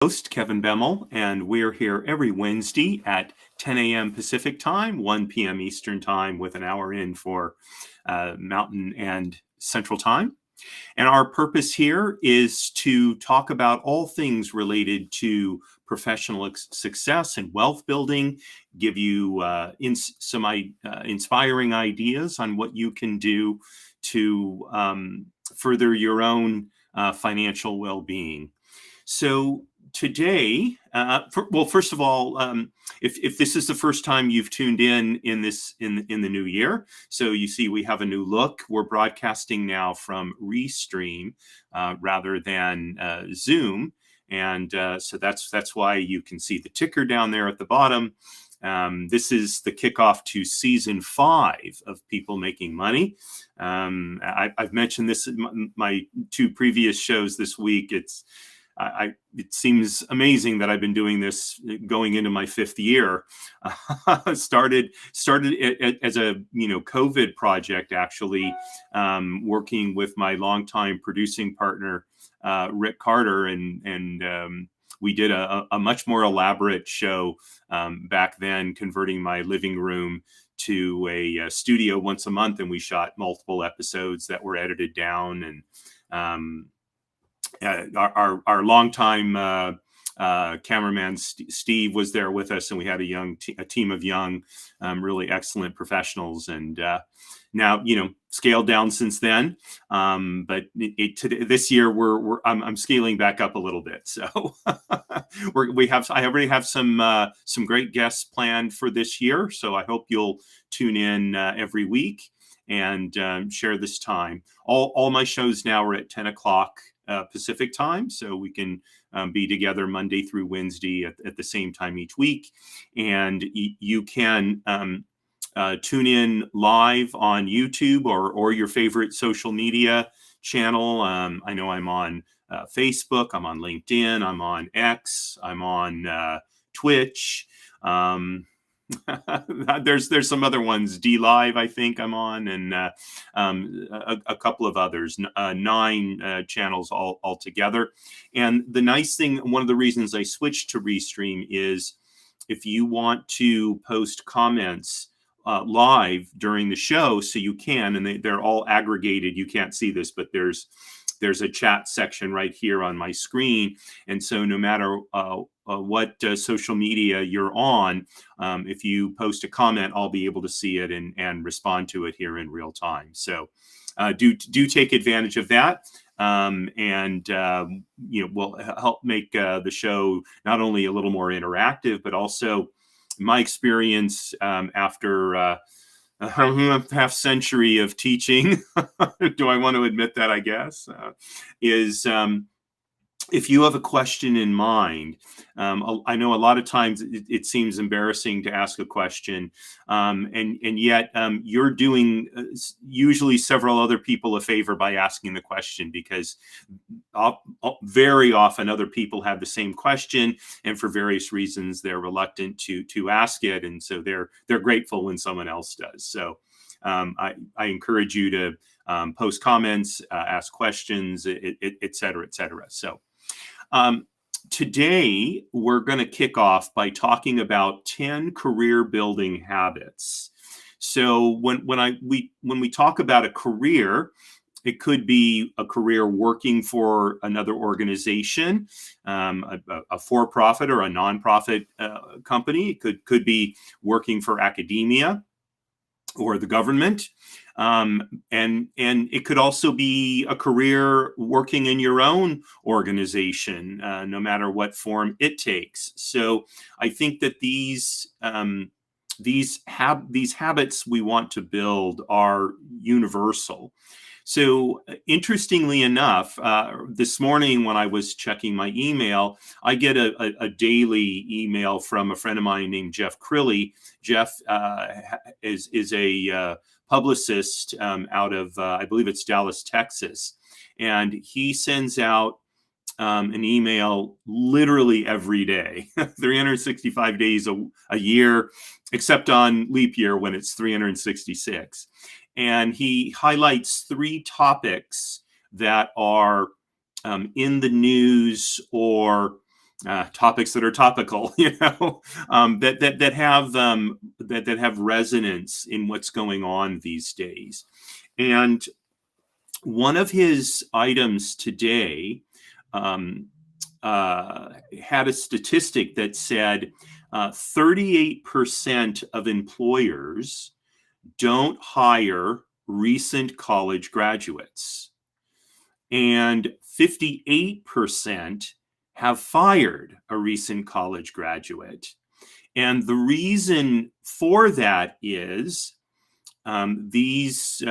Host Kevin Bemmel, and we're here every Wednesday at 10 a.m. Pacific time, 1 p.m. Eastern time, with an hour in for Mountain and Central time. And our purpose here is to talk about all things related to professional success and wealth building, give you some inspiring ideas on what you can do to further your own financial well-being. So today, first of all, if this is the first time you've tuned in the new year, so you see we have a new look. We're broadcasting now from Restream rather than Zoom, and so that's why you can see the ticker down there at the bottom. This is the kickoff to season 5 of People Making Money. I've mentioned this in my 2 previous shows this week. It seems amazing that I've been doing this going into my 5th year. Started it as a COVID project, actually, working with my longtime producing partner Rick Carter, and we did a much more elaborate show back then, converting my living room to a studio once a month, and we shot multiple episodes that were edited down. And our longtime cameraman Steve was there with us, and we had a team of young, really excellent professionals. And now, scaled down since then. But this year I'm scaling back up a little bit. So I already have some great guests planned for this year. So I hope you'll tune in every week and share this time. All my shows now are at 10 o'clock Pacific time, so we can be together Monday through Wednesday at the same time each week. And you can tune in live on YouTube or your favorite social media channel. I know I'm on Facebook, I'm on LinkedIn, I'm on X, I'm on Twitch. There's some other ones, D Live, I think I'm on, and a couple of others, 9 channels all together. And the nice thing, one of the reasons I switched to Restream is if you want to post comments live during the show, so you can, and they're all aggregated. You can't see this, but there's a chat section right here on my screen. And so no matter what social media you're on, if you post a comment, I'll be able to see it and respond to it here in real time. So do take advantage of that. And will help make the show not only a little more interactive, but also my experience after a half century of teaching, do I want to admit that, I guess, is if you have a question in mind, I know a lot of times it seems embarrassing to ask a question, and yet you're doing usually several other people a favor by asking the question, because very often other people have the same question, and for various reasons they're reluctant to ask it, and so they're grateful when someone else does. So I encourage you to post comments, ask questions, et cetera, et cetera. So today we're going to kick off by talking about 10 career building habits. So when we talk about a career, it could be a career working for another organization, a for-profit or a nonprofit company. It could be working for academia or the government. And it could also be a career working in your own organization, no matter what form it takes. So I think that these habits we want to build are universal. So interestingly enough, this morning when I was checking my email, I get a daily email from a friend of mine named Jeff Crilly. Jeff is a publicist out of, I believe it's Dallas, Texas. And he sends out an email literally every day, 365 days a year, except on leap year when it's 366. And he highlights 3 topics that are in the news or topics that are topical, that have resonance in what's going on these days. And one of his items today um, had a statistic that said 38% of employers don't hire recent college graduates, and 58% have fired a recent college graduate. And the reason for that is these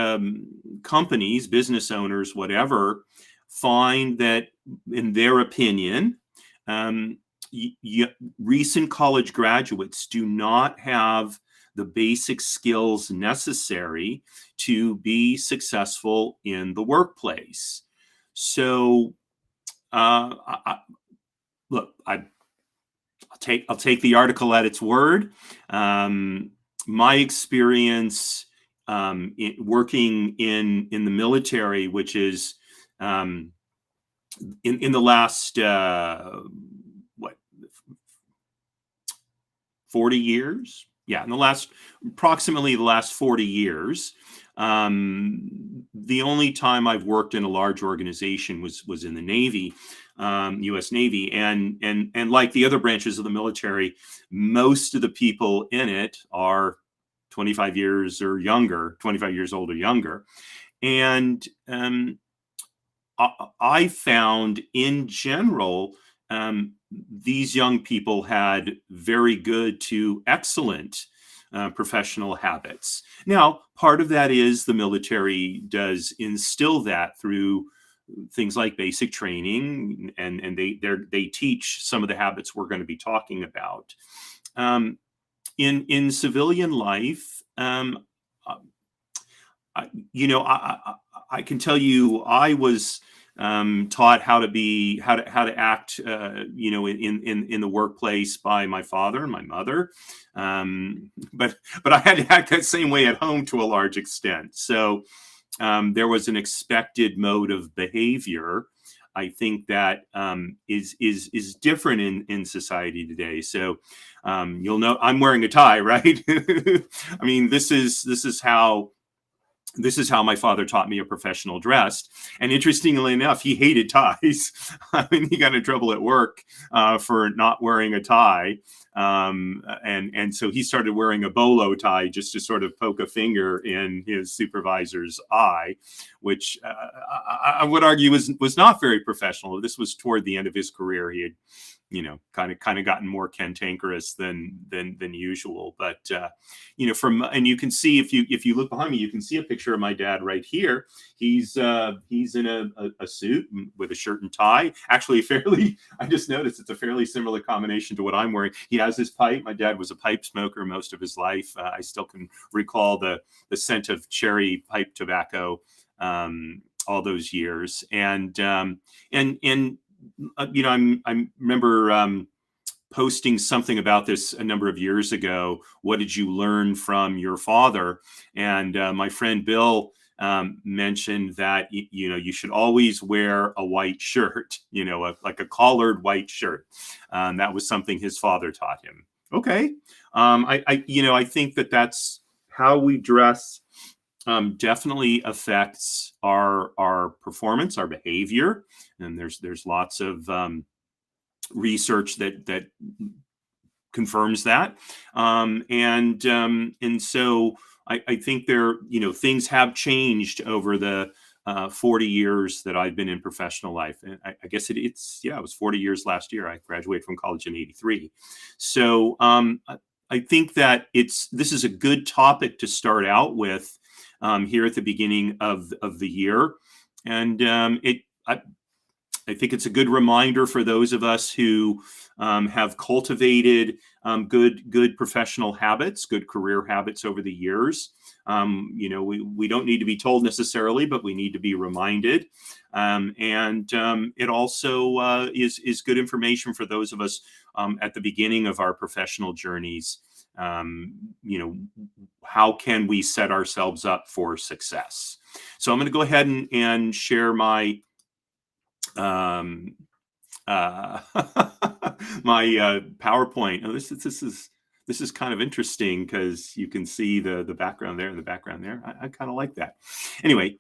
companies, business owners, whatever, find that, in their opinion, um, recent college graduates do not have the basic skills necessary to be successful in the workplace. So, look, I'll take the article at its word. My experience working in the military, which is in the last what 40 years, in the last approximately the last 40 years. The only time I've worked in a large organization was in the Navy, U.S. Navy, and like the other branches of the military, most of the people in it are 25 years or younger, 25 years old or younger, and I found in general these young people had very good to excellent professional habits. Now, part of that is the military does instill that through things like basic training, and they teach some of the habits we're going to be talking about. In civilian life, I can tell you, I was taught how to act, in the workplace by my father and my mother, but I had to act that same way at home to a large extent. So there was an expected mode of behavior. I think that is different in society today. So you'll know I'm wearing a tie, right? I mean, this is how my father taught me a professional dress. And interestingly enough, he hated ties. I mean, he got in trouble at work for not wearing a tie. And so he started wearing a bolo tie just to sort of poke a finger in his supervisor's eye, which I would argue was not very professional. This was toward the end of his career. He had kind of gotten more cantankerous than usual. But and you can see, if you look behind me, you can see a picture of my dad right here. He's in a suit with a shirt and tie. Actually, I just noticed it's a fairly similar combination to what I'm wearing. He has his pipe. My dad was a pipe smoker most of his life. I still can recall the scent of cherry pipe tobacco all those years. And I remember posting something about this a number of years ago. What did you learn from your father? And my friend Bill mentioned that you should always wear a white shirt, like a collared white shirt. That was something his father taught him. Okay, I think that's how we dress. Definitely affects our performance, our behavior, and there's lots of research that confirms that, and so I think things have changed over the 40 years that I've been in professional life. And I guess it was 40 years last year. I graduated from college in '83, so I think that this is a good topic to start out with. Here at the beginning of the year, and I think it's a good reminder for those of us who have cultivated good professional habits, good career habits over the years. We don't need to be told necessarily, but we need to be reminded. And it also is good information for those of us at the beginning of our professional journeys. How can we set ourselves up for success? So I'm going to go ahead and share my my PowerPoint. Oh, this is kind of interesting because you can see the background there and the background there. I kind of like that. Anyway,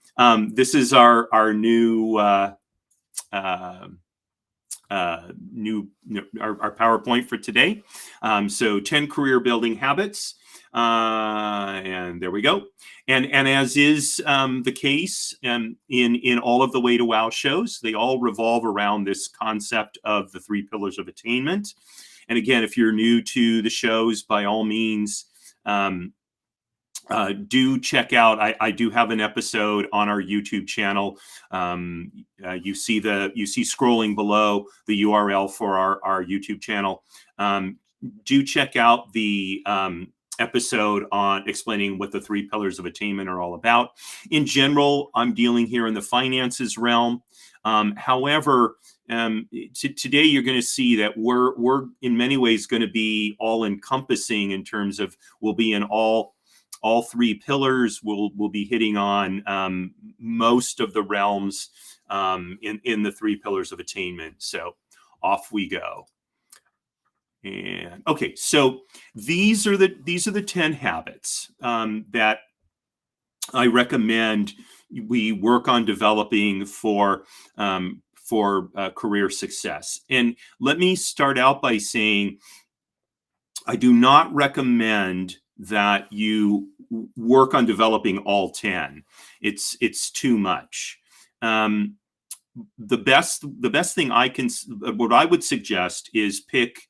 this is our new our PowerPoint for today. So 10 career building habits. And there we go. And as is the case in all of the Way to Wow shows, they all revolve around this concept of the 3 pillars of attainment. And again, if you're new to the shows, by all means, do check out. I do have an episode on our YouTube channel. You see scrolling below the URL for our YouTube channel. Do check out the episode on explaining what the 3 pillars of attainment are all about. In general, I'm dealing here in the finances realm. However, today you're going to see that we're in many ways going to be all encompassing in terms of we'll be in all 3 pillars. We'll be hitting on most of the realms in the 3 pillars of attainment. So off we go. And okay, so these are the 10 habits that I recommend we work on developing for career success. And let me start out by saying I do not recommend that you work on developing all 10. It's too much. The best thing what I would suggest is pick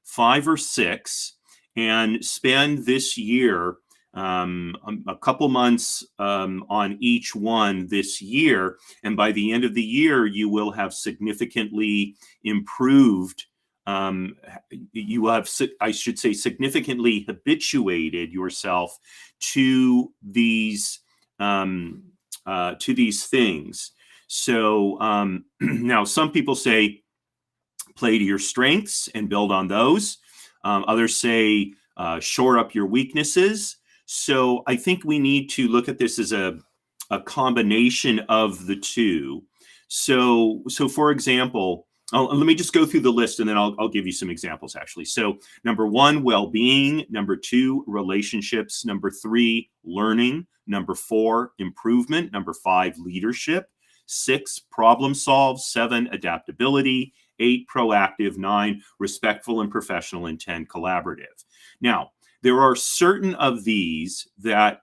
5 or 6 and spend this year a couple months on each one this year. And by the end of the year, you will have significantly improved. You have, I should say, significantly habituated yourself to these things. So now some people say play to your strengths and build on those. Others say shore up your weaknesses. So I think we need to look at this as a combination of the two. So for example, let me just go through the list and then I'll give you some examples actually. So number 1, well-being. Number 2, relationships. Number 3, learning. Number 4, improvement. Number 5, leadership. 6, problem solve. 7, adaptability. 8, proactive. 9, respectful and professional. And 10, collaborative. Now, there are certain of these that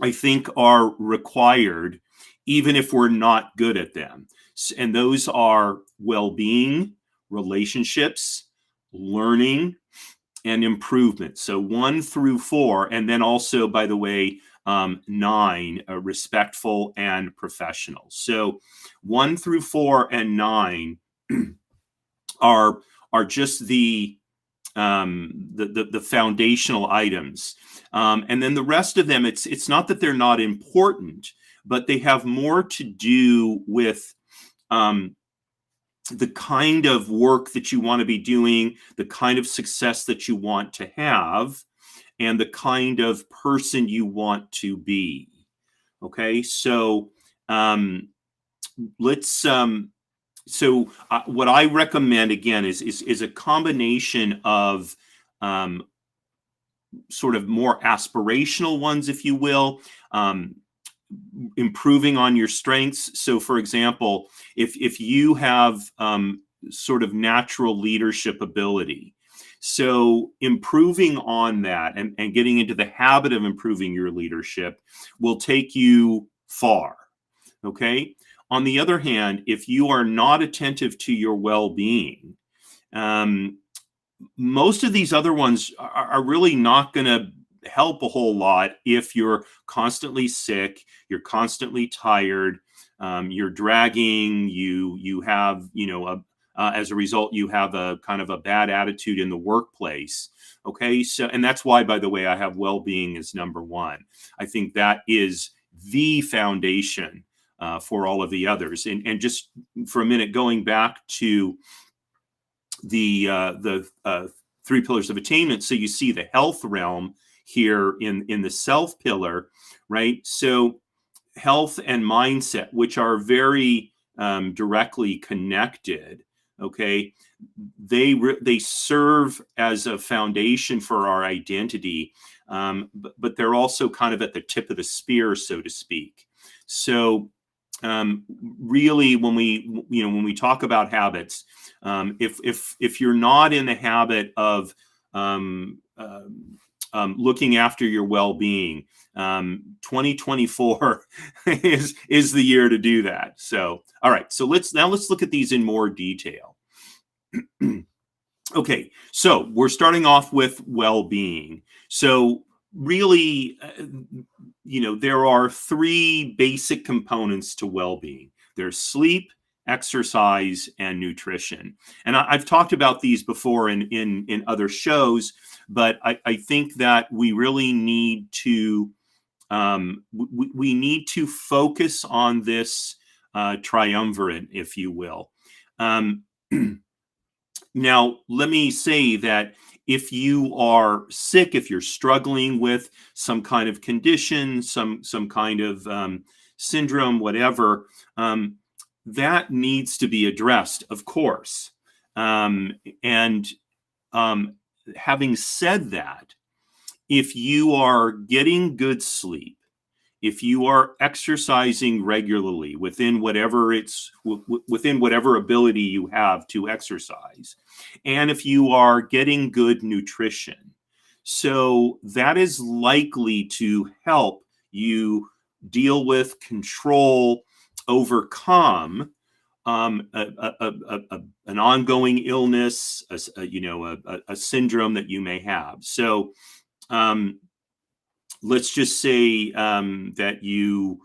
I think are required even if we're not good at them. And those are well-being, relationships, learning, and improvement. So 1 through 4, and then also, by the way, 9, respectful and professional. So 1 through 4 and 9 are just the foundational items. And then the rest of them, it's not that they're not important, but they have more to do with the kind of work that you want to be doing, the kind of success that you want to have, and the kind of person you want to be. Okay, so let's. What I recommend again is a combination of sort of more aspirational ones, if you will. Improving on your strengths. So, for example, if you have sort of natural leadership ability, so improving on that and getting into the habit of improving your leadership will take you far. Okay. On the other hand, if you are not attentive to your well-being, most of these other ones are really not going to help a whole lot if you're constantly sick, you're constantly tired, you're dragging, you have, as a result, you have a kind of a bad attitude in the workplace. Okay. So, and that's why, by the way, I have well-being as number 1. I think that is the foundation for all of the others. And just for a minute, going back to the 3 pillars of attainment. So you see the health realm here in the self pillar, right? So health and mindset, which are very directly connected. okay, they serve as a foundation for our identity, but they're also kind of at the tip of the spear, so to speak. So really, when we talk about habits, if you're not in the habit of looking after your well-being, 2024 is the year to do that. So, all right. So let's look at these in more detail. Okay, so we're starting off with well-being. So really, there are three basic components to well-being. There's sleep, exercise, and nutrition. And I've talked about these before in other shows, but I think that we really need to we need to focus on this triumvirate, if you will. Now, let me say that if you are sick, if you're struggling with some kind of condition, some kind of syndrome, whatever, that needs to be addressed, of course. And having said that, if you are getting good sleep, if you are exercising regularly within whatever ability you have to exercise, and if you are getting good nutrition, so that is likely to help you deal with, control, overcome an ongoing illness, a syndrome that you may have. So let's just say that you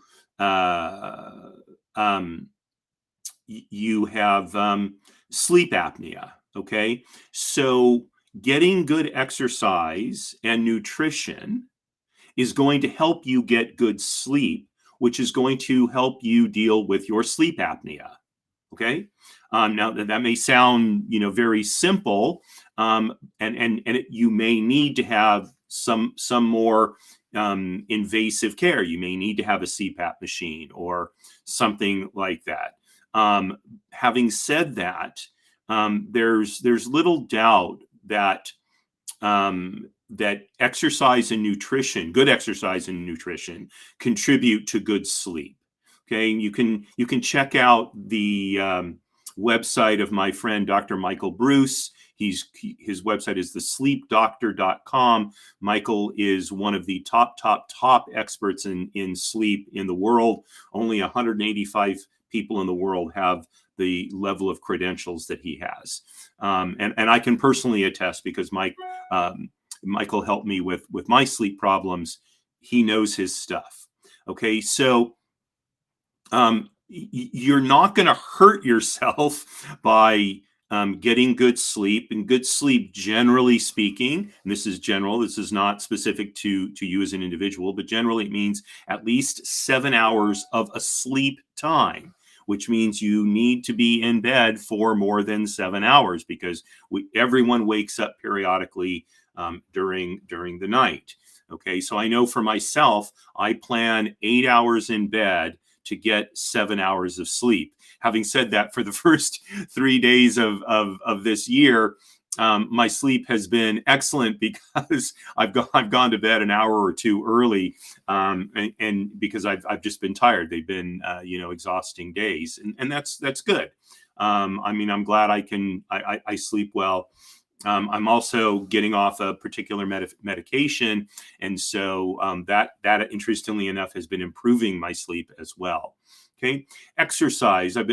have sleep apnea. Okay, so getting good exercise and nutrition is going to help you get good sleep, which is going to help you deal with your sleep apnea. Okay, now that may sound very simple, and you may need to have some more invasive care. You may need to have a CPAP machine or something like that. Having said that, there's little doubt that that exercise and nutrition, good exercise and nutrition, contribute to good sleep. Okay, you can check out the website of my friend Dr. Michael Bruce. His website is thesleepdoctor.com. Michael is one of the top experts in sleep in the world. Only 185 people in the world have the level of credentials that he has. And I can personally attest, because Michael helped me with my sleep problems. He knows his stuff. Okay, so you're not going to hurt yourself by getting good sleep. And good sleep, generally speaking, and this is general, this is not specific to you as an individual, but generally it means at least 7 hours of a sleep time, which means you need to be in bed for more than 7 hours, because everyone wakes up periodically during the night. Okay, so I know for myself, I plan 8 hours in bed to get 7 hours of sleep. Having said that, for the first 3 days of this year, my sleep has been excellent, because I've gone to bed an hour or two early, and because I've just been tired. They've been exhausting days, and that's good. I'm glad I sleep well. I'm also getting off a particular medication, and so that interestingly enough has been improving my sleep as well. Okay, exercise. I've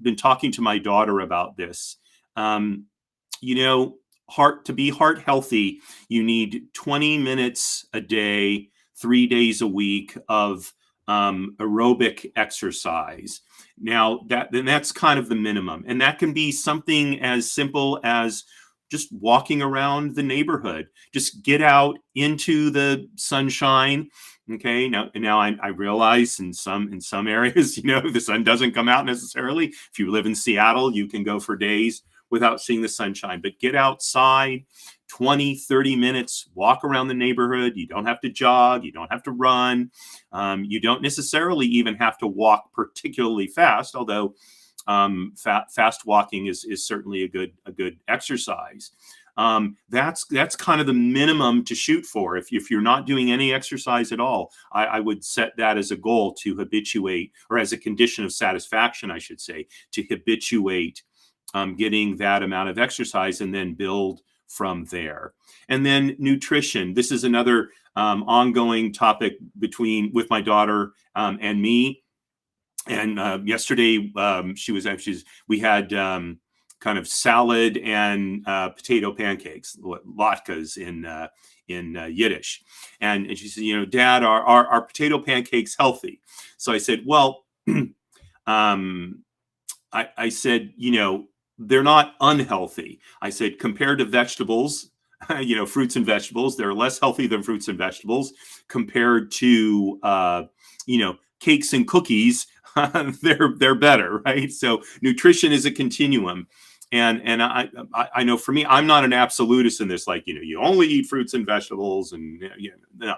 been talking to my daughter about this. To be heart healthy, you need 20 minutes a day, 3 days a week of aerobic exercise. Now that's kind of the minimum, and that can be something as simple as just walking around the neighborhood. Just get out into the sunshine. Okay. Now I realize in some areas, the sun doesn't come out necessarily. If you live in Seattle, you can go for days without seeing the sunshine, but get outside 20, 30 minutes, walk around the neighborhood. You don't have to jog. You don't have to run. You don't necessarily even have to walk particularly fast, although Fast walking is certainly a good exercise. That's kind of the minimum to shoot for. If you're not doing any exercise at all, I would set that as a goal to habituate, or as a condition of satisfaction, I should say, to habituate getting that amount of exercise, and then build from there. And then nutrition. This is another ongoing topic with my daughter and me. And yesterday we had kind of salad and potato pancakes, latkes in Yiddish. And she said, Dad, are potato pancakes healthy? So I said, well, I said, they're not unhealthy. I said, compared to vegetables, fruits and vegetables, they're less healthy than fruits and vegetables. Compared to, cakes and cookies, they're better, right? So nutrition is a continuum. And I know for me, I'm not an absolutist in this, like, you only eat fruits and vegetables, and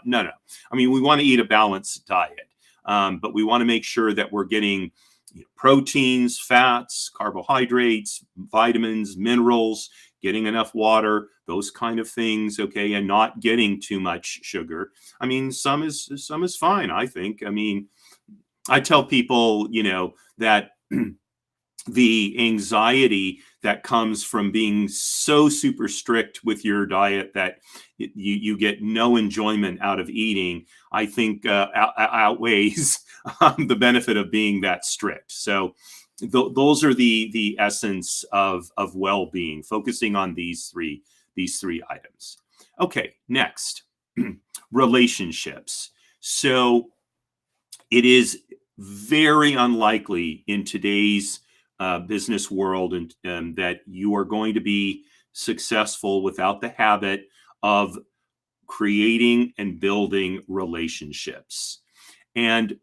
no. I mean, we want to eat a balanced diet, but we want to make sure that we're getting proteins, fats, carbohydrates, vitamins, minerals, getting enough water, those kind of things, okay, and not getting too much sugar. I mean, some is fine, I think. I mean, I tell people, that the anxiety that comes from being so super strict with your diet that you get no enjoyment out of eating, I think outweighs the benefit of being that strict. So those are the essence of well-being, focusing on these three items. Okay, next, relationships. So it is very unlikely in today's business world and that you are going to be successful without the habit of creating and building relationships. And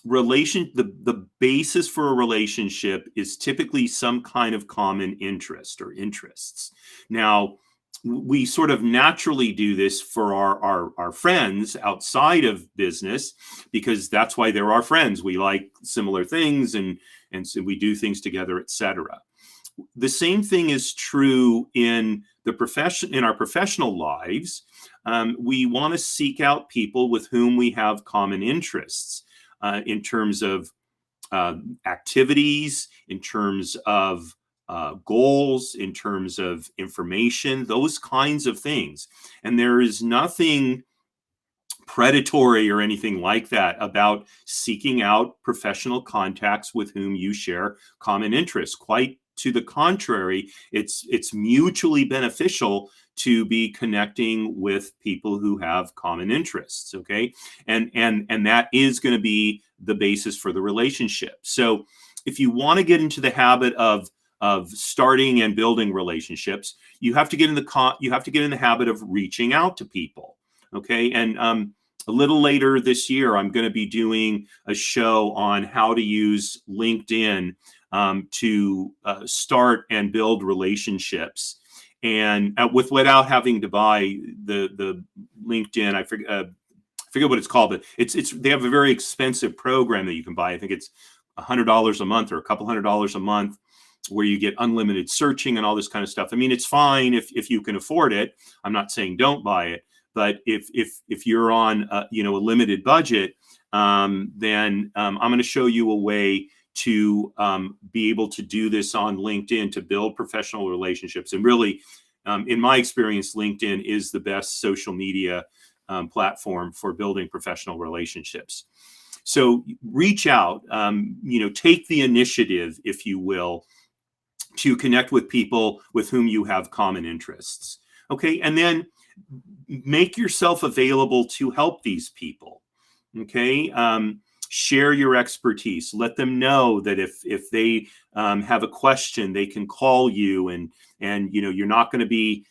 the basis for a relationship is typically some kind of common interest or interests. Now, we sort of naturally do this for our friends outside of business, because that's why they're our friends. We like similar things, and so we do things together, etc. The same thing is true in our professional lives. We want to seek out people with whom we have common interests in terms of activities, in terms of goals, in terms of information, those kinds of things. And there is nothing predatory or anything like that about seeking out professional contacts with whom you share common interests. Quite to the contrary, it's mutually beneficial to be connecting with people who have common interests. Okay, and that is going to be the basis for the relationship. So if you want to get into the habit of starting and building relationships, you have to get in the habit of reaching out to people. Okay, and a little later this year, I'm going to be doing a show on how to use LinkedIn to start and build relationships, and without having to buy the LinkedIn. I forget what it's called, but they have a very expensive program that you can buy. I think it's $100 a month or a couple $100 a month, where you get unlimited searching and all this kind of stuff. I mean, it's fine if you can afford it. I'm not saying don't buy it, but if you're on a limited budget, then I'm going to show you a way to be able to do this on LinkedIn to build professional relationships. And really, in my experience, LinkedIn is the best social media platform for building professional relationships. So reach out, take the initiative, if you will, to connect with people with whom you have common interests. Okay, and then make yourself available to help these people. Okay, share your expertise. Let them know that if they have a question, they can call you, and you're not going to be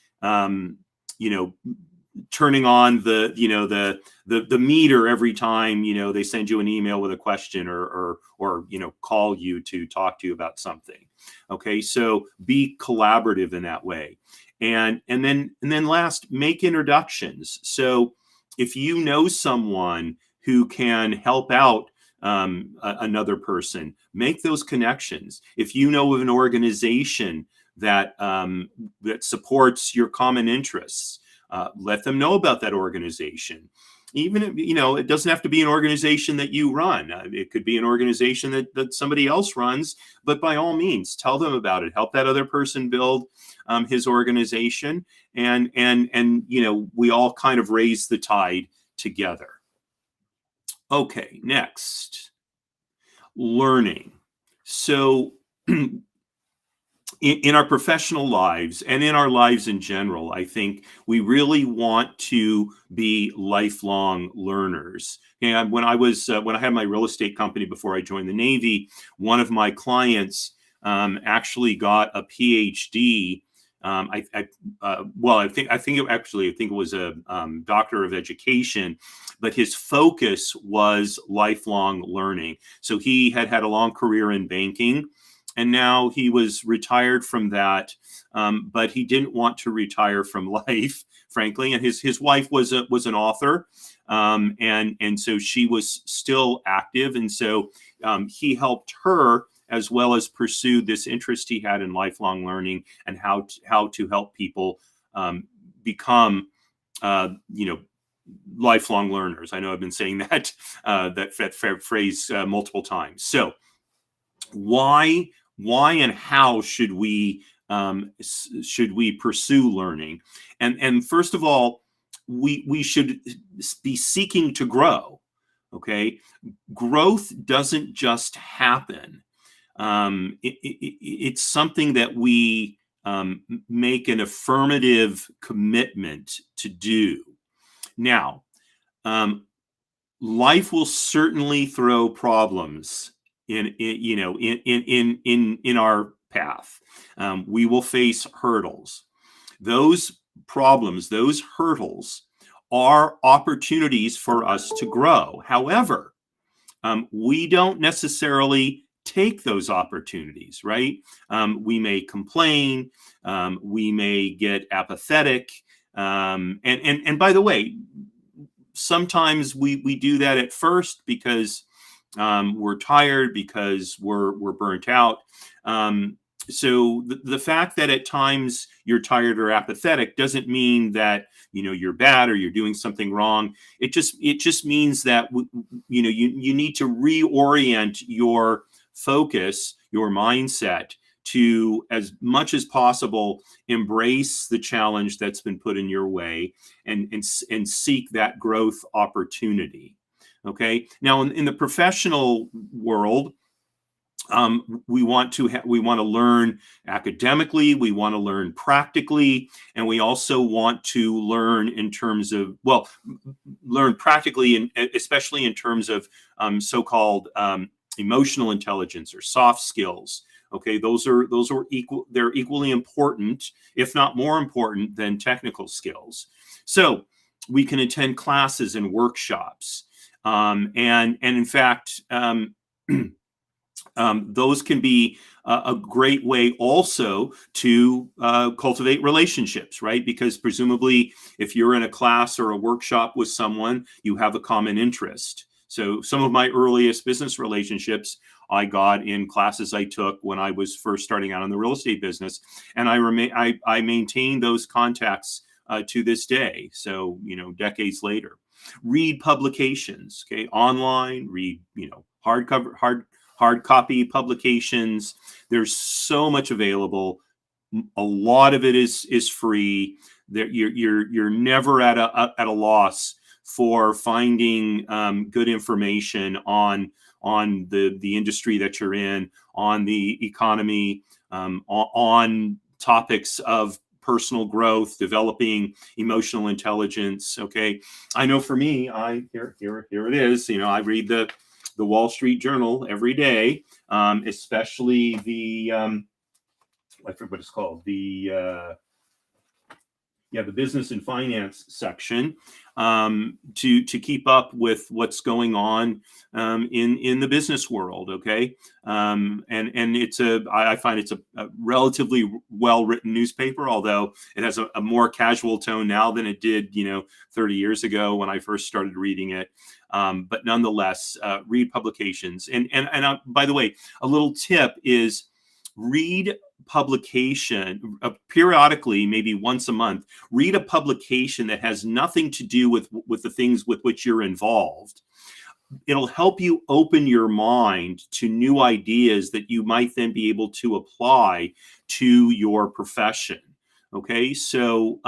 turning on the meter every time they send you an email with a question or call you to talk to you about something. Okay, so be collaborative in that way, and then last, make introductions. So if you know someone who can help out another person. Make those connections. If you know of an organization that that supports your common interests, let them know about that organization. Even if, it doesn't have to be an organization that you run. It could be an organization that somebody else runs. But by all means, tell them about it. Help that other person build his organization, and we all kind of raise the tide together. Okay, next, learning. So in our professional lives and in our lives in general, I think we really want to be lifelong learners. And when I had my real estate company before I joined the Navy, one of my clients actually got a PhD. I think it was a doctor of education, but his focus was lifelong learning. So he had a long career in banking, and now he was retired from that, but he didn't want to retire from life, frankly. And his wife was an author, and so she was still active, and so he helped her as well as pursue this interest he had in lifelong learning and how to help people become lifelong learners. I know I've been saying that phrase multiple times. So why and how should we pursue learning? And first of all, we should be seeking to grow. Okay, growth doesn't just happen. It's something that we make an affirmative commitment to do. Now, life will certainly throw problems in our path. We will face hurdles. Those problems, those hurdles, are opportunities for us to grow. However, we don't necessarily take those opportunities, right? We may complain, we may get apathetic, and by the way, sometimes we do that at first because we're tired, because we're burnt out. So the fact that at times you're tired or apathetic doesn't mean that you're bad or you're doing something wrong. It just means that you need to reorient your focus, your mindset, to, as much as possible, embrace the challenge that's been put in your way and seek that growth opportunity. Okay. Now, in the professional world, we want to learn academically, we want to learn practically, and we also want to learn in terms of, learn practically, and especially in terms of so-called emotional intelligence or soft skills. Okay, those are equal. They're equally important, if not more important, than technical skills. So we can attend classes and workshops, and in fact. Those can be a great way also to cultivate relationships, right? Because presumably, if you're in a class or a workshop with someone, you have a common interest. So some of my earliest business relationships I got in classes I took when I was first starting out in the real estate business, and I maintain those contacts to this day. So decades later, read publications, okay, online, read hard copy publications. There's so much available. A lot of it is free. You're never at a loss for finding good information on the industry that you're in, on the economy, on topics of personal growth, developing emotional intelligence. Okay, I know for me, here it is. I read the Wall Street Journal every day, especially the I forget what it's called, the the business and finance section, to keep up with what's going on in the business world. Okay, and I find it's a relatively well written newspaper, although it has a more casual tone now than it did 30 years ago when I first started reading it. But nonetheless, read publications. And by the way, a little tip is read publication periodically, maybe once a month. Read a publication that has nothing to do with the things with which you're involved. It'll help you open your mind to new ideas that you might then be able to apply to your profession. Okay, so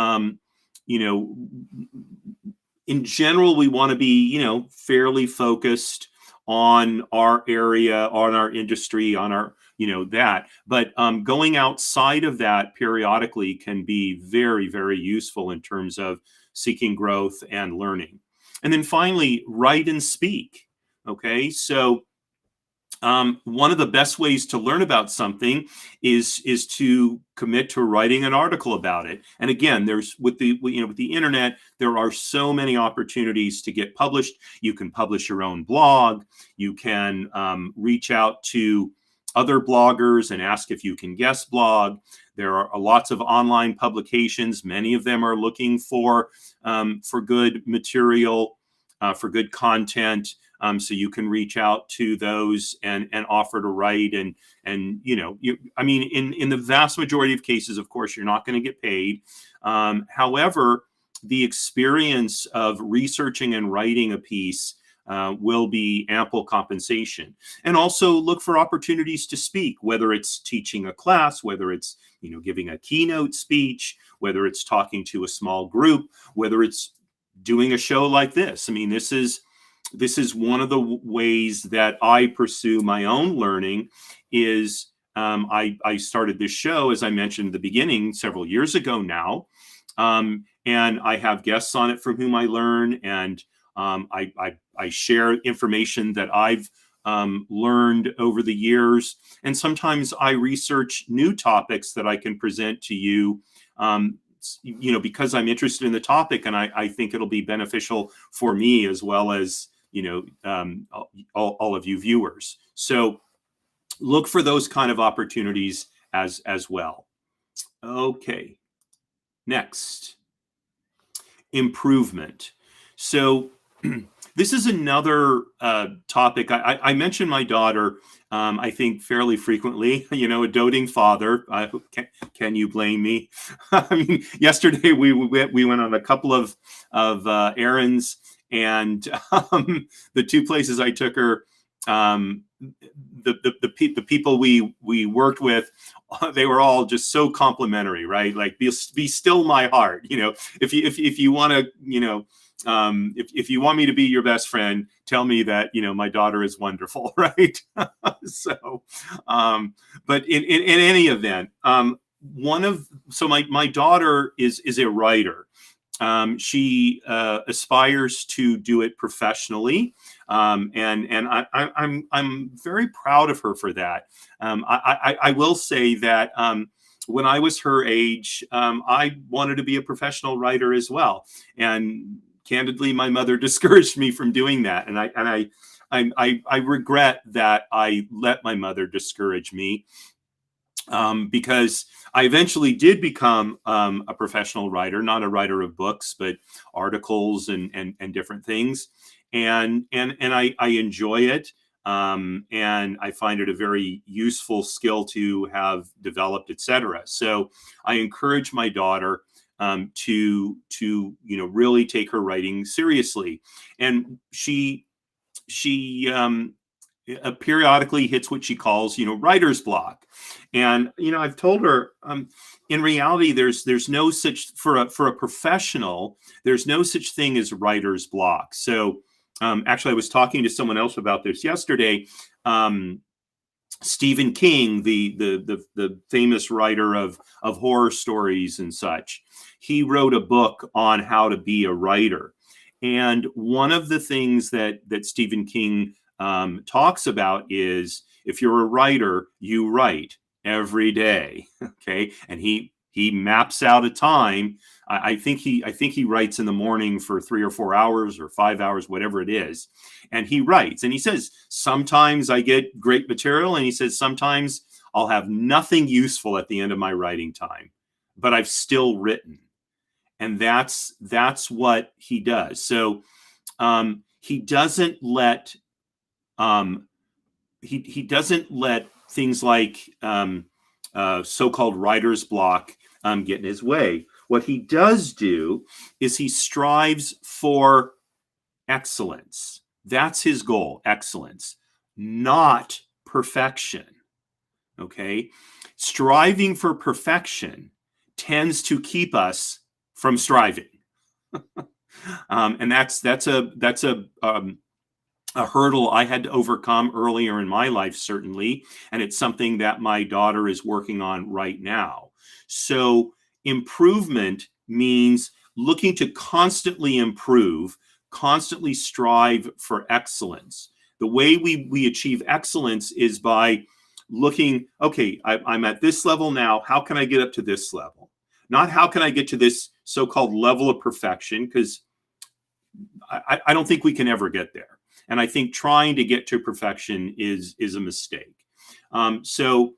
in general, we want to be fairly focused on our area, on our industry, on our that. But going outside of that periodically can be very, very useful in terms of seeking growth and learning. And then finally, write and speak. Okay, so one of the best ways to learn about something is to commit to writing an article about it. And again, there's with the internet, there are so many opportunities to get published. You can publish your own blog. You can reach out to other bloggers and ask if you can guest blog. There are lots of online publications. Many of them are looking for good material, for good content. So you can reach out to those and offer to write. And in the vast majority of cases, of course, you're not going to get paid. However, the experience of researching and writing a piece will be ample compensation. And also look for opportunities to speak, whether it's teaching a class, whether it's giving a keynote speech, whether it's talking to a small group, whether it's doing a show like this. I mean, this is one of the ways that I pursue my own learning. Is I started this show, as I mentioned at the beginning, several years ago now, and I have guests on it from whom I learn, and I share information that I've learned over the years, and sometimes I research new topics that I can present to you. Because I'm interested in the topic, and I think it'll be beneficial for me as well as all of you viewers. So look for those kind of opportunities as well. Okay, next, improvement. So this is another topic. I mention my daughter, I think, fairly frequently. A doting father. Can you blame me? I mean, yesterday we went on a couple of errands, and the two places I took her, the people we worked with, they were all just so complimentary, right? Like, be still my heart. If you want to, if you want me to be your best friend, tell me that my daughter is wonderful, right? So, but in any event, my daughter is a writer. She aspires to do it professionally, and I'm very proud of her for that. I will say that when I was her age, I wanted to be a professional writer as well, and candidly, my mother discouraged me from doing that, and I regret that I let my mother discourage me. Because I eventually did become a professional writer, not a writer of books, but articles and different things, and I enjoy it, and I find it a very useful skill to have developed, etc. So I encourage my daughter to really take her writing seriously, and she periodically hits what she calls writer's block. And I've told her, in reality, there's no such, for a professional, there's no such thing as writer's block. So actually, I was talking to someone else about this yesterday. Stephen King, the famous writer of horror stories and such, he wrote a book on how to be a writer. And one of the things that Stephen King talks about is, if you're a writer, you write every day. Okay. And he He maps out a time. I think he writes in the morning for 3 or 4 hours or 5 hours, whatever it is. And he writes, and he says, sometimes I get great material. And he says, sometimes I'll have nothing useful at the end of my writing time, but I've still written. And that's what he does. So he doesn't let he doesn't let things like so-called writer's block get in his way. What he does do is he strives for excellence. That's his goal, excellence, not perfection. Okay, striving for perfection tends to keep us from striving, and that's a hurdle I had to overcome earlier in my life, certainly, and it's something that my daughter is working on right now. So improvement means looking to constantly improve, constantly strive for excellence. The way we achieve excellence is by looking, okay, I'm at this level now. How can I get up to this level? Not how can I get to this so-called level of perfection, because I don't think we can ever get there. And I think trying to get to perfection is a mistake. So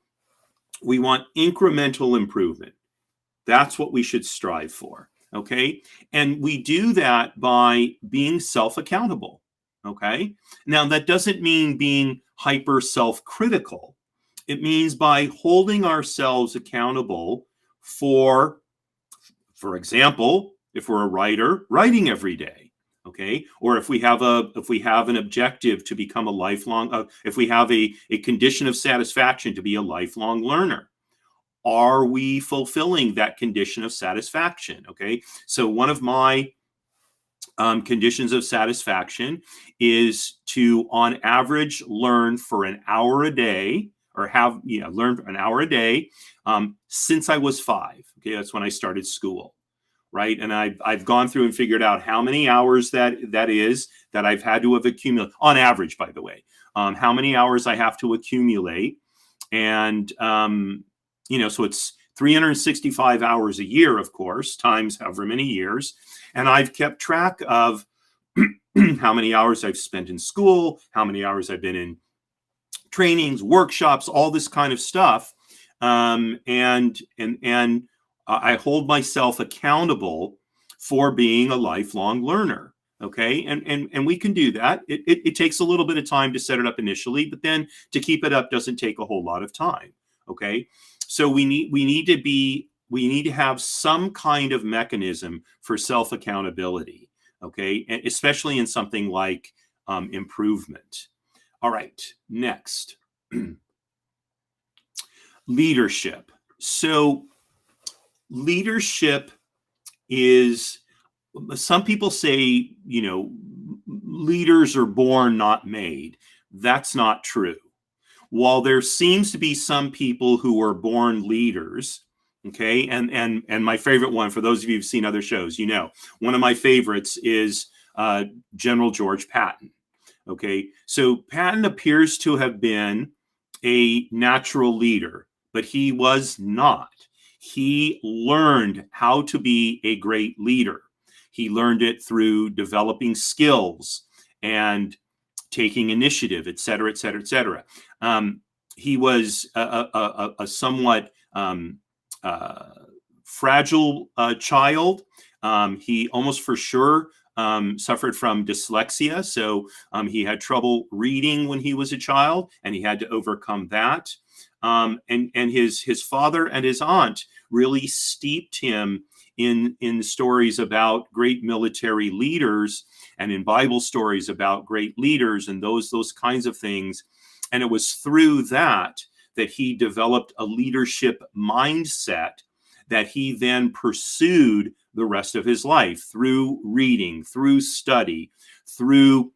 we want incremental improvement. That's what we should strive for. Okay. And we do that by being self-accountable. Okay. Now, that doesn't mean being hyper self-critical. It means by holding ourselves accountable for example, if we're a writer, writing every day. Okay. Or if we have an objective to become a lifelong, if we have a condition of satisfaction to be a lifelong learner, are we fulfilling that condition of satisfaction? Okay. So one of my conditions of satisfaction is to, on average, learn for an hour a day, or learn an hour a day since I was 5. Okay. That's when I started school. Right. And I've gone through and figured out how many hours that is that I've had to have accumulated on average, by the way, how many hours I have to accumulate. And, so it's 365 hours a year, of course, times however many years. And I've kept track of how many hours I've spent in school, how many hours I've been in trainings, workshops, all this kind of stuff. And I hold myself accountable for being a lifelong learner. Okay. And we can do that. It takes a little bit of time to set it up initially, but then to keep it up doesn't take a whole lot of time. Okay. So we need to have some kind of mechanism for self-accountability. Okay. And especially in something like improvement. All right. Next. Leadership. So leadership is, some people say, leaders are born, not made. That's not true. While there seems to be some people who are born leaders, okay, and my favorite one, for those of you who've seen other shows, one of my favorites is General George Patton. Okay, so Patton appears to have been a natural leader, but he was not. He learned how to be a great leader. He learned it through developing skills and taking initiative, et cetera, et cetera, et cetera. He was a somewhat fragile child. He almost for sure suffered from dyslexia. So he had trouble reading when he was a child, and he had to overcome that. And his father and his aunt really steeped him in stories about great military leaders, and in Bible stories about great leaders, and those kinds of things. And it was through that he developed a leadership mindset that he then pursued the rest of his life through reading, through study, through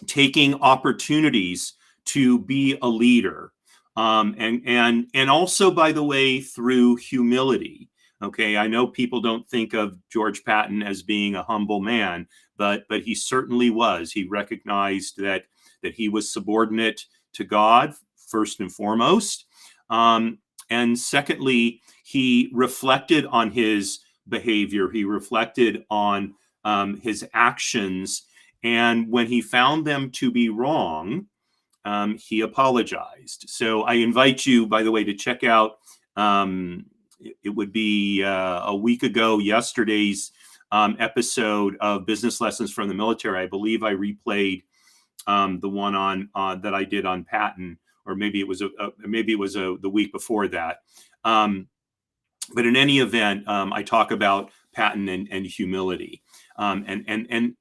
taking opportunities to be a leader. And also, by the way, through humility. Okay, I know people don't think of George Patton as being a humble man, but he certainly was. He recognized that he was subordinate to God first and foremost, And secondly, he reflected on his behavior. He reflected on his actions. And when he found them to be wrong, he apologized. So I invite you, by the way, to check out, it would be a week ago, yesterday's episode of Business Lessons from the Military. I believe I replayed the one on that I did on Patton, or maybe it was the week before that. But in any event, I talk about Patton and humility, and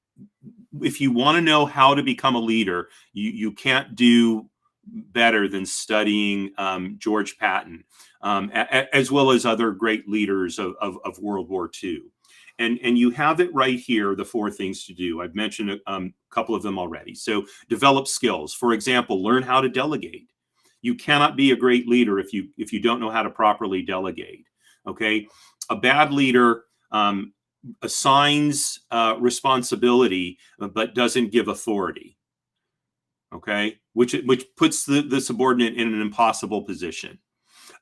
if you want to know how to become a leader, you can't do better than studying George Patton, as well as other great leaders of World War II. And you have it right here, the 4 things to do. I've mentioned a couple of them already. So develop skills. For example, learn how to delegate. You cannot be a great leader if you don't know how to properly delegate. Okay, a bad leader assigns responsibility but doesn't give authority. Okay, which puts the subordinate in an impossible position.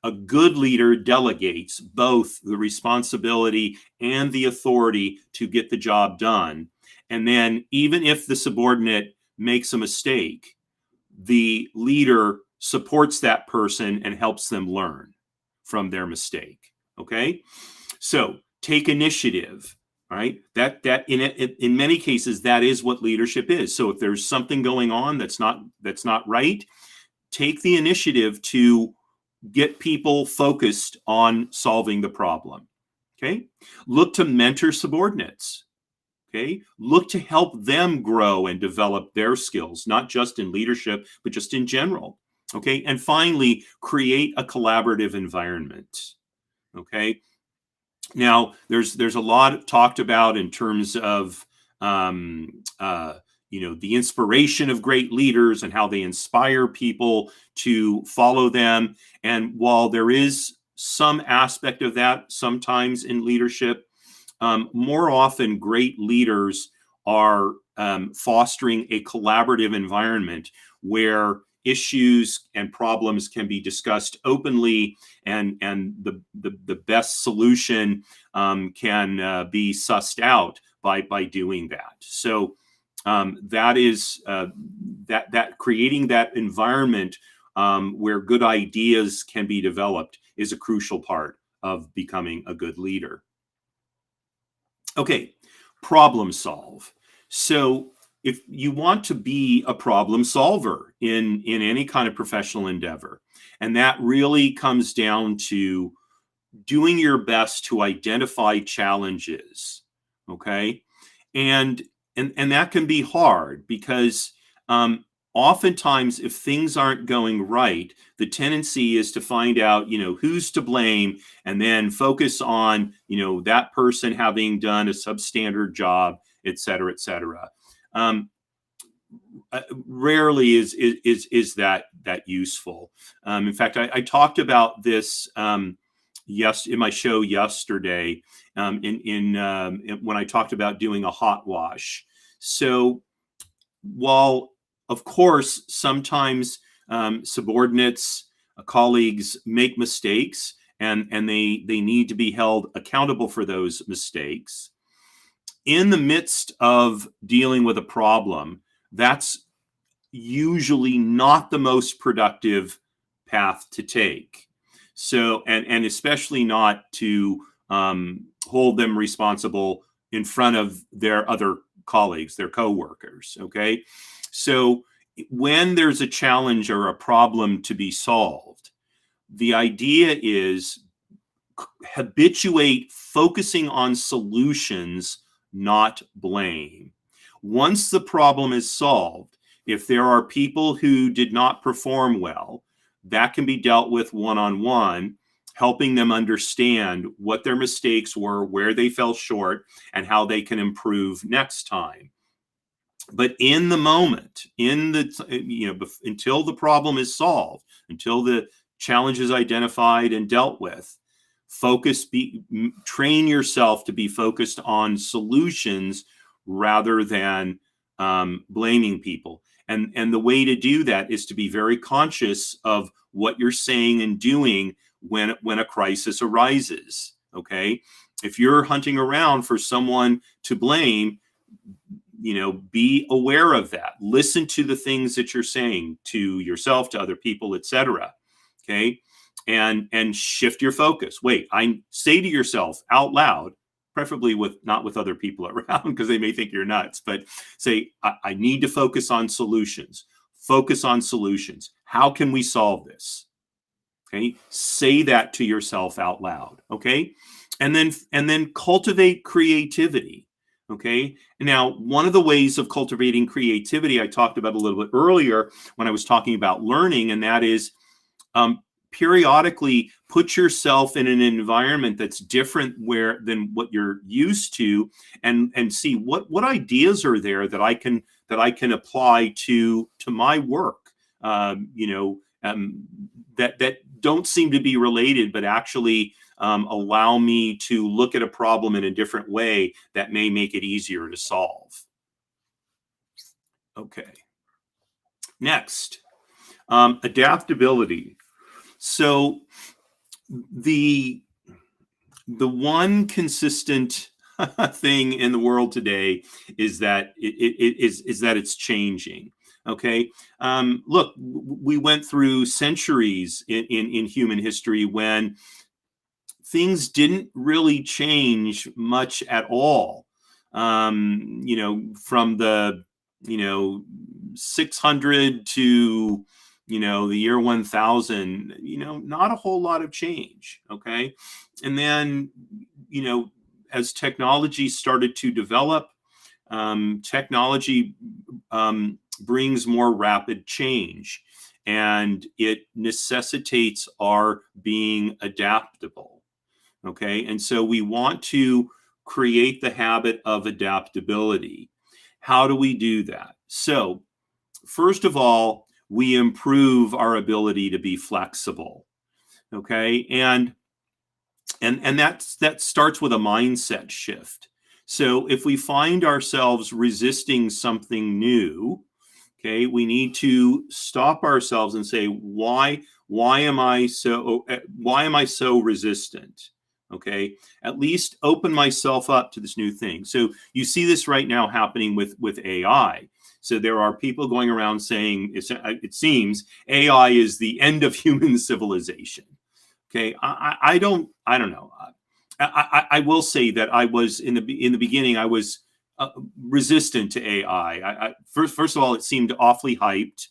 A good leader delegates both the responsibility and the authority to get the job done. And then even if the subordinate makes a mistake, the leader supports that person and helps them learn from their mistake. Okay, so take initiative. Right, that in many cases that is what leadership is. So if there's something going on that's not right, take the initiative to get people focused on solving the problem. Okay, look to mentor subordinates. Okay, look to help them grow and develop their skills, not just in leadership, but just in general. Okay, and finally, create a collaborative environment. Okay, now there's a lot talked about in terms of the inspiration of great leaders and how they inspire people to follow them. And while there is some aspect of that sometimes in leadership, more often great leaders are fostering a collaborative environment where issues and problems can be discussed openly, and the best solution can be sussed out by doing that. So that is that creating that environment where good ideas can be developed is a crucial part of becoming a good leader. Okay, problem solve. So if you want to be a problem solver in any kind of professional endeavor, and that really comes down to doing your best to identify challenges, okay, and that can be hard because oftentimes if things aren't going right, the tendency is to find out who's to blame and then focus on that person having done a substandard job, et cetera, et cetera. Rarely is that useful. In fact, I talked about this in my show yesterday, when I talked about doing a hot wash. So while of course sometimes subordinates, colleagues make mistakes, and they need to be held accountable for those mistakes, in the midst of dealing with a problem, that's usually not the most productive path to take. So, and especially not to hold them responsible in front of their other colleagues, their coworkers. Okay, so when there's a challenge or a problem to be solved, the idea is habituate focusing on solutions, not blame. Once the problem is solved, if there are people who did not perform well, that can be dealt with one-on-one, helping them understand what their mistakes were, where they fell short, and how they can improve next time. But in the moment, until the problem is solved, until the challenge is identified and dealt with, train yourself to be focused on solutions rather than blaming people. And the way to do that is to be very conscious of what you're saying and doing when a crisis arises. Okay, if you're hunting around for someone to blame, be aware of that. Listen to the things that you're saying to yourself, to other people, etc. Okay, and shift your focus. Wait, I say to yourself out loud, preferably not with other people around because they may think you're nuts, but say, I need to focus on solutions. Focus on solutions. How can we solve this? Okay, say that to yourself out loud. Okay, and then cultivate creativity. Okay, now one of the ways of cultivating creativity I talked about a little bit earlier when I was talking about learning, and that is periodically put yourself in an environment that's different than what you're used to, and see what ideas are there that I can apply to my work. That don't seem to be related, but actually allow me to look at a problem in a different way that may make it easier to solve. Okay. Next, adaptability. So the one consistent thing in the world today is that it's changing. Okay, look, we went through centuries in human history when things didn't really change much at all. From the 600 to the year 1000, not a whole lot of change. Okay, and then as technology started to develop, technology brings more rapid change, and it necessitates our being adaptable. Okay, and so we want to create the habit of adaptability. How do we do that? So first of all, we improve our ability to be flexible. Okay, and that starts with a mindset shift. So if we find ourselves resisting something new, okay, we need to stop ourselves and say, why am I so resistant? Okay, at least open myself up to this new thing. So you see this right now happening with AI. So there are people going around saying it seems AI is the end of human civilization. Okay, I don't know. I will say that I was in the beginning. I was resistant to AI. First of all, it seemed awfully hyped,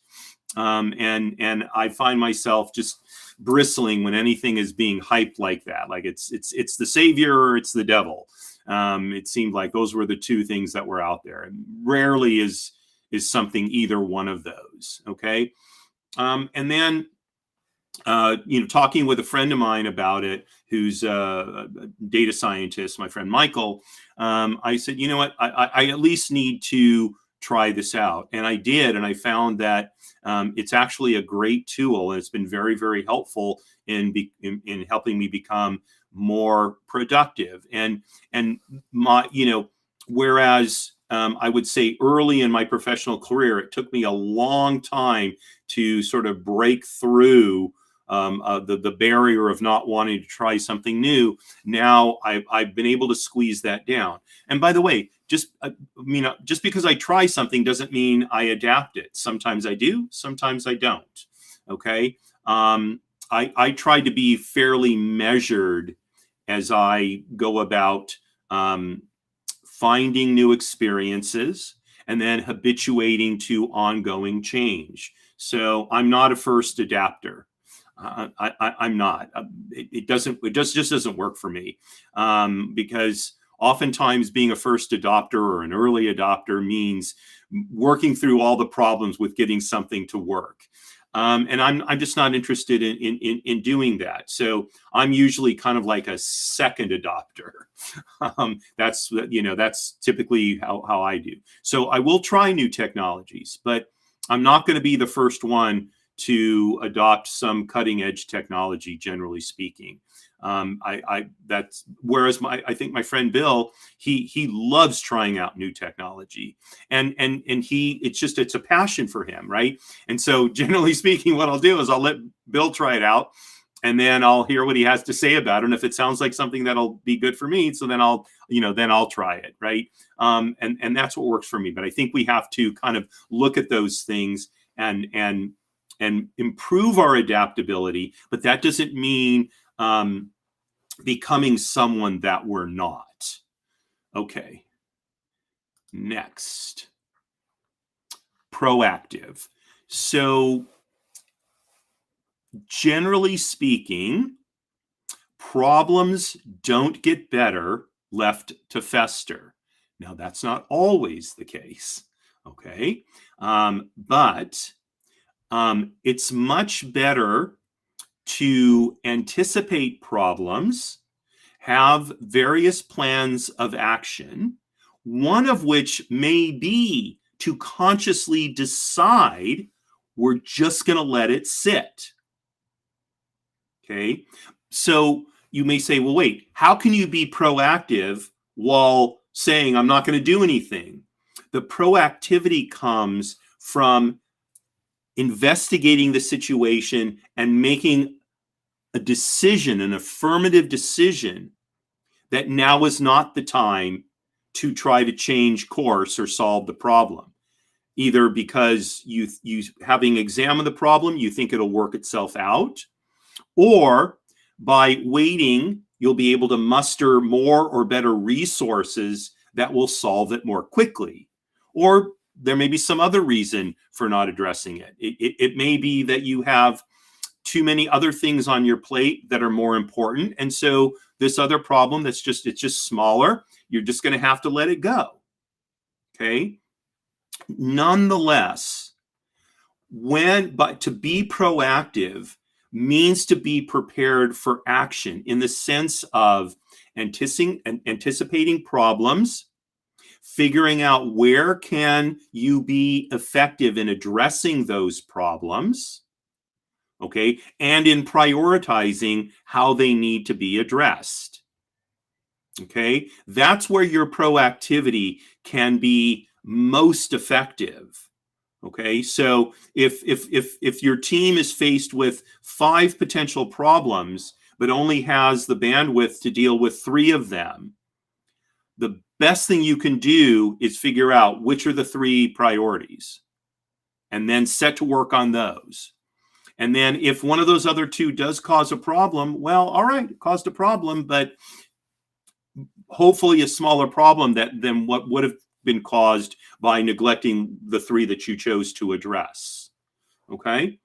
and I find myself just bristling when anything is being hyped like that. Like it's the savior or it's the devil. It seemed like those were the two things that were out there, and rarely is something either one of those. Okay, and then talking with a friend of mine about it, who's a data scientist, my friend Michael, I said, you know what, I at least need to try this out. And I did, and I found that it's actually a great tool, and it's been very, very helpful in helping me become more productive. And my, whereas I would say early in my professional career, it took me a long time to sort of break through the barrier of not wanting to try something new. Now I've been able to squeeze that down. And by the way, just because I try something doesn't mean I adapt it. Sometimes I do, sometimes I don't. Okay. I try to be fairly measured as I go about finding new experiences and then habituating to ongoing change. So I'm not a first adapter. I'm not. It just doesn't work for me, because oftentimes being a first adopter or an early adopter means working through all the problems with getting something to work. And I'm just not interested in doing that. So I'm usually kind of like a second adopter. That's typically how I do. So I will try new technologies, but I'm not going to be the first one to adopt some cutting edge technology, generally speaking. Whereas I think my friend Bill, he loves trying out new technology, and it's a passion for him, right? And so generally speaking, what I'll do is I'll let Bill try it out, and then I'll hear what he has to say about it. And if it sounds like something that'll be good for me, so then I'll try it, right? And that's what works for me. But I think we have to kind of look at those things and improve our adaptability. But that doesn't mean becoming someone that we're not. Okay. Next. Proactive. So generally speaking, problems don't get better left to fester. Now, that's not always the case, okay? But it's much better to anticipate problems, have various plans of action, one of which may be to consciously decide we're just going to let it sit. Okay, so you may say, well, wait, how can you be proactive while saying I'm not going to do anything? The proactivity comes from investigating the situation and making a decision, an affirmative decision, that now is not the time to try to change course or solve the problem. Either because you having examined the problem, you think it'll work itself out, or by waiting, you'll be able to muster more or better resources that will solve it more quickly. Or there may be some other reason for not addressing it. It may be that you have too many other things on your plate that are more important. And so this other problem it's just smaller, you're just going to have to let it go. Okay. Nonetheless, but to be proactive means to be prepared for action in the sense of anticipating problems, figuring out where can you be effective in addressing those problems, okay, and in prioritizing how they need to be addressed. Okay, that's where your proactivity can be most effective. Okay, so if your team is faced with 5 potential problems, but only has the bandwidth to deal with 3 of them, the best thing you can do is figure out which are the 3 priorities and then set to work on those. And then if one of those other 2 does cause a problem, well, all right, it caused a problem, but hopefully a smaller problem than what would have been caused by neglecting the 3 that you chose to address. Okay?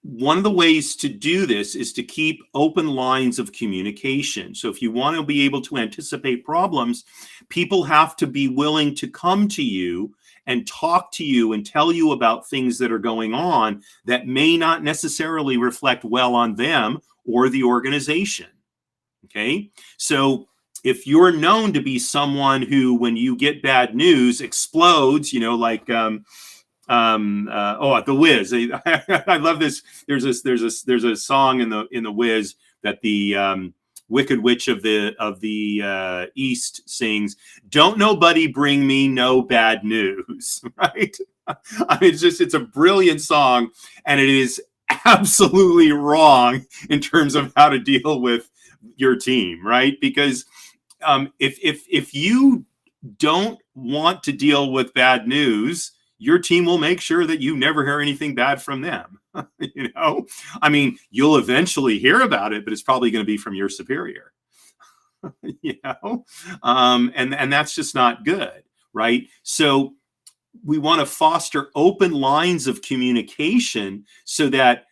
One of the ways to do this is to keep open lines of communication. So if you want to be able to anticipate problems, people have to be willing to come to you and talk to you and tell you about things that are going on that may not necessarily reflect well on them or the organization. Okay? So if you're known to be someone who, when you get bad news, explodes, like The Wiz. I love this. There's a song in the Wiz that the Wicked Witch of the East sings. Don't nobody bring me no bad news, right? I mean, it's a brilliant song, and it is absolutely wrong in terms of how to deal with your team, right? Because if you don't want to deal with bad news, your team will make sure that you never hear anything bad from them. I mean, you'll eventually hear about it, but it's probably going to be from your superior. And that's just not good, right? So we want to foster open lines of communication so that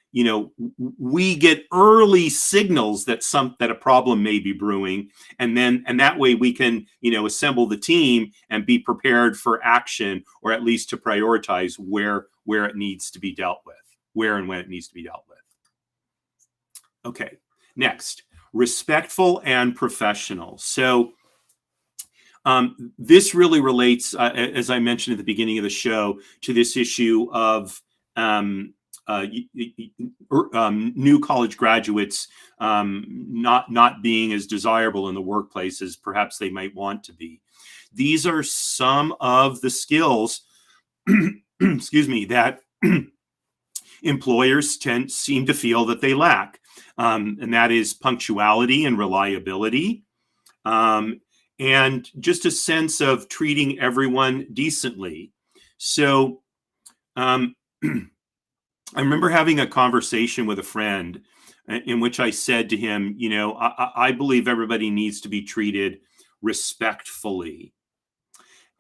we get early signals that a problem may be brewing, and that way we can assemble the team and be prepared for action, or at least to prioritize where it needs to be dealt with, where and when it needs to be dealt with. Okay, next, respectful and professional. So this really relates, as I mentioned at the beginning of the show, to this issue of new college graduates not being as desirable in the workplace as perhaps they might want to be. These are some of the skills, excuse me, that employers seem to feel that they lack. and that is punctuality and reliability, and just a sense of treating everyone decently. So um, I remember having a conversation with a friend in which I said to him, I believe everybody needs to be treated respectfully.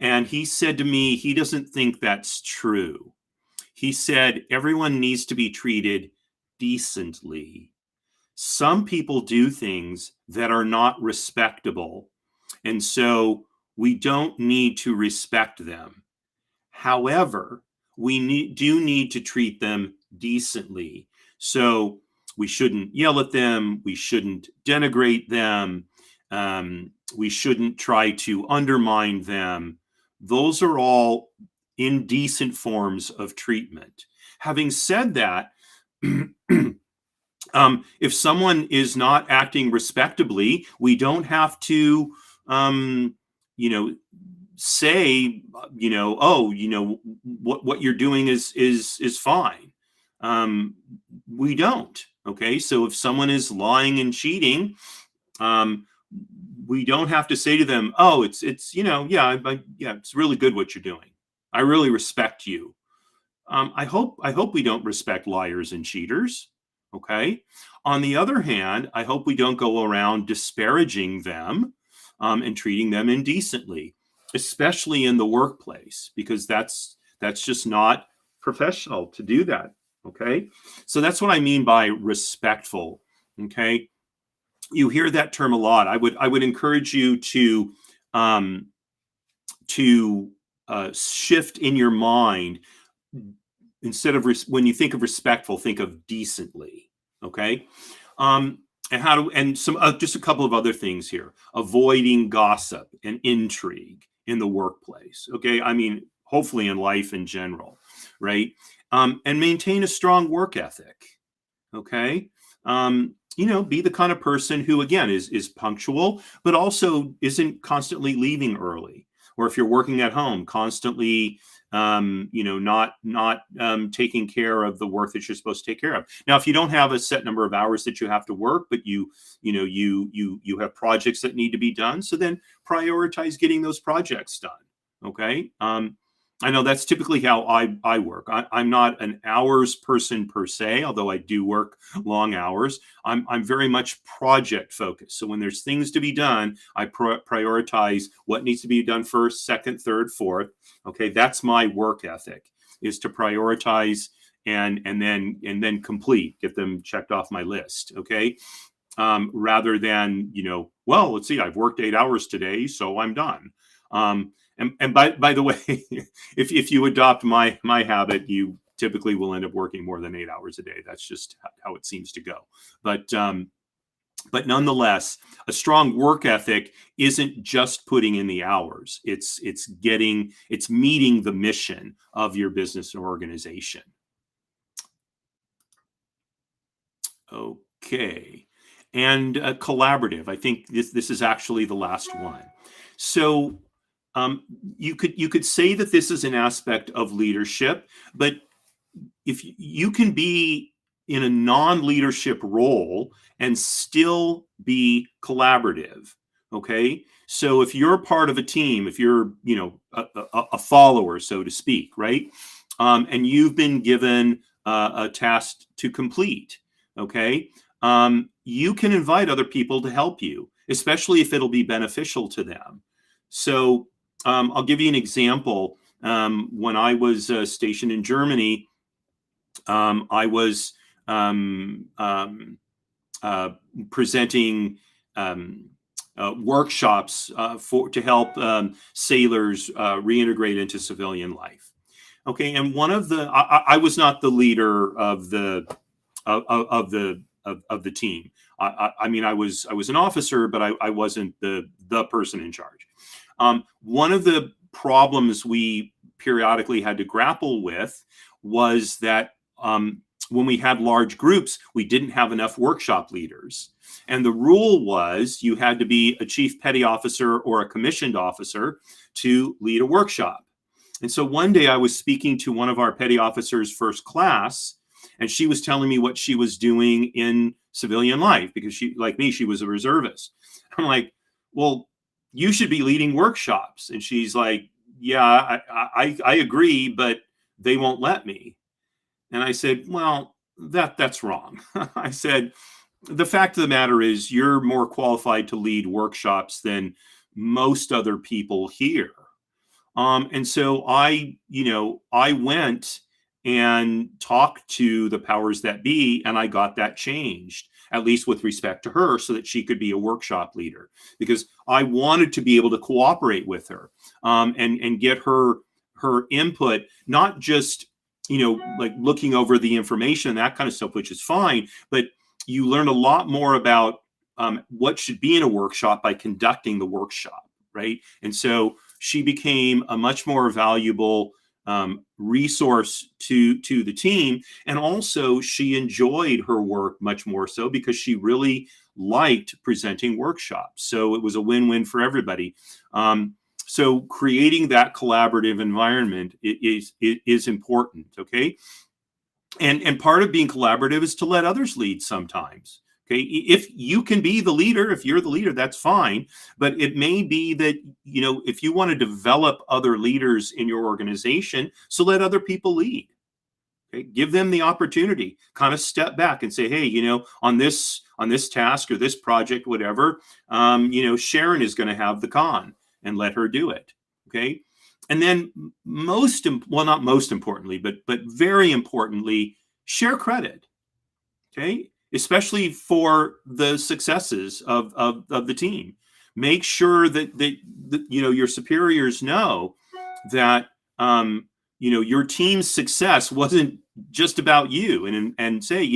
And he said to me, he doesn't think that's true. He said, everyone needs to be treated decently. Some people do things that are not respectable. And so we don't need to respect them. However, do need to treat them decently. So we shouldn't yell at them. We shouldn't denigrate them. We shouldn't try to undermine them. Those are all indecent forms of treatment. Having said that, if someone is not acting respectably, we don't have to, say, what you're doing is fine. We don't. Okay, so if someone is lying and cheating, we don't have to say to them, "Oh, it's yeah, it's really good what you're doing. I really respect you." I hope we don't respect liars and cheaters. Okay. On the other hand, I hope we don't go around disparaging them and treating them indecently, especially in the workplace, because that's just not professional to do that. Okay. So that's what I mean by respectful. Okay. You hear that term a lot. I would encourage you to um, shift in your mind. Instead of when you think of respectful, think of decently. Okay. And some just a couple of other things here: avoiding gossip and intrigue in the workplace. Okay. I mean, hopefully in life in general, right? And maintain a strong work ethic. Okay. Be the kind of person who, again, is punctual, but also isn't constantly leaving early. Or if you're working at home, constantly, not taking care of the work that you're supposed to take care of. Now, if you don't have a set number of hours that you have to work, but you have projects that need to be done, so then prioritize getting those projects done. Okay. I know that's typically how I work. I'm not an hours person per se, although I do work long hours. I'm very much project focused. So when there's things to be done, I prioritize what needs to be done first, second, third, fourth. Okay, that's my work ethic, is to prioritize and then complete, get them checked off my list. Okay, rather than well, let's see, I've worked 8 hours today, so I'm done. And by the way, if you adopt my habit, you typically will end up working more than 8 hours a day. That's just how it seems to go. But nonetheless, a strong work ethic isn't just putting in the hours. It's meeting the mission of your business or organization. Okay. And collaborative. I think this is actually the last one. So you could say that this is an aspect of leadership, but if you can be in a non-leadership role and still be collaborative. Okay, so if you're part of a team, if you're a follower, so to speak, right, and you've been given a task to complete, okay, you can invite other people to help you, especially if it'll be beneficial to them. So I'll give you an example. When I was stationed in Germany, I was presenting workshops to help sailors reintegrate into civilian life. Okay, and one of the I was not the leader of the team. I mean, I was an officer, but I wasn't the person in charge. One of the problems we periodically had to grapple with was that when we had large groups, we didn't have enough workshop leaders. And the rule was you had to be a chief petty officer or a commissioned officer to lead a workshop. And so one day I was speaking to one of our petty officers' first class, And she was telling me what she was doing in civilian life because she, like me, she was a reservist. I'm like, well, you should be leading workshops. And she's like, yeah, I agree, but they won't let me. And I said, well, that's wrong. I said, the fact of the matter is you're more qualified to lead workshops than most other people here. And so I went and talked to the powers that be, and I got that changed, at least with respect to her, so that she could be a workshop leader, because I wanted to be able to cooperate with her, and get her input, not just, like looking over the information and that kind of stuff, which is fine, but you learn a lot more about what should be in a workshop by conducting the workshop, right? And so she became a much more valuable resource to the team. And also she enjoyed her work much more so because she really liked presenting workshops. So it was a win-win for everybody. So creating that collaborative environment is important, okay? And part of being collaborative is to let others lead sometimes. Okay, if you can be the leader, if you're the leader, that's fine. But it may be that, if you want to develop other leaders in your organization, so let other people lead. Okay, give them the opportunity, kind of step back and say, hey, on this task or this project, whatever, Sharon is going to have the con, and let her do it. Okay. And then not most importantly, but very importantly, share credit. Okay. Especially for the successes of the team. Make sure that your superiors know that, your team's success wasn't just about you, and say,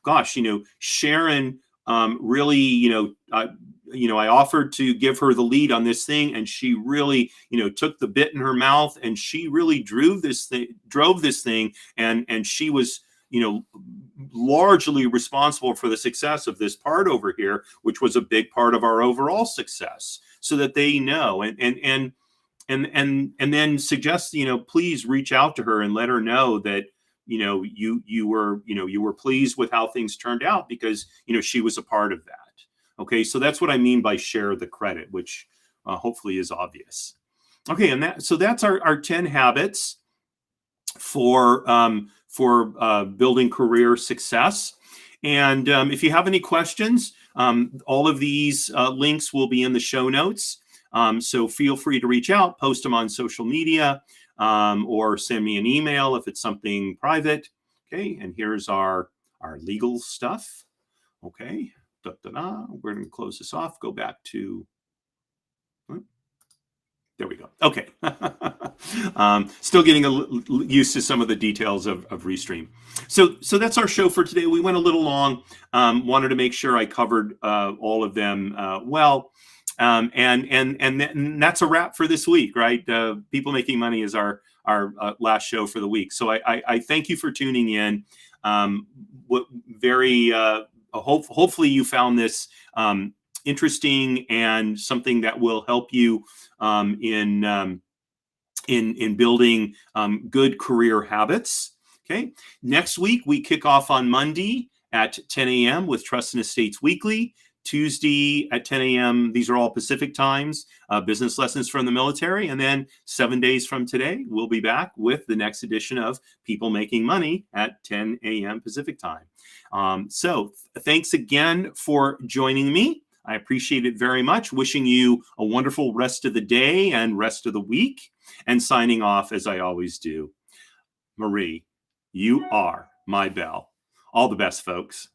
gosh, Sharon really, I offered to give her the lead on this thing, and she really, took the bit in her mouth, and she really drove this thing, and she was, largely responsible for the success of this part over here, which was a big part of our overall success, so that they know, and then suggest, please reach out to her and let her know that, you were pleased with how things turned out because, she was a part of that. Okay, so that's what I mean by share the credit, which hopefully is obvious. Okay, and that's our 10 habits for building career success. And if you have any questions, all of these links will be in the show notes. So feel free to reach out, post them on social media, or send me an email if it's something private. Okay, and here's our legal stuff. Okay. We're going to close this off. Go back to, there we go. Okay. Still getting used to some of the details of Restream. So that's our show for today. We went a little long. Wanted to make sure I covered all of them well. And that's a wrap for this week, right? People Making Money is our last show for the week. So I thank you for tuning in. Hopefully you found this interesting and something that will help you in building good career habits. Okay. Next week we kick off on Monday at 10 a.m. with Trust and Estates Weekly. Tuesday at 10 a.m. These are all Pacific times, business lessons from the military. And then 7 days from today, we'll be back with the next edition of People Making Money at 10 a.m. Pacific time. So thanks again for joining me. I appreciate it very much. Wishing you a wonderful rest of the day and rest of the week. And signing off as I always do. Marie, you are my belle. All the best, folks.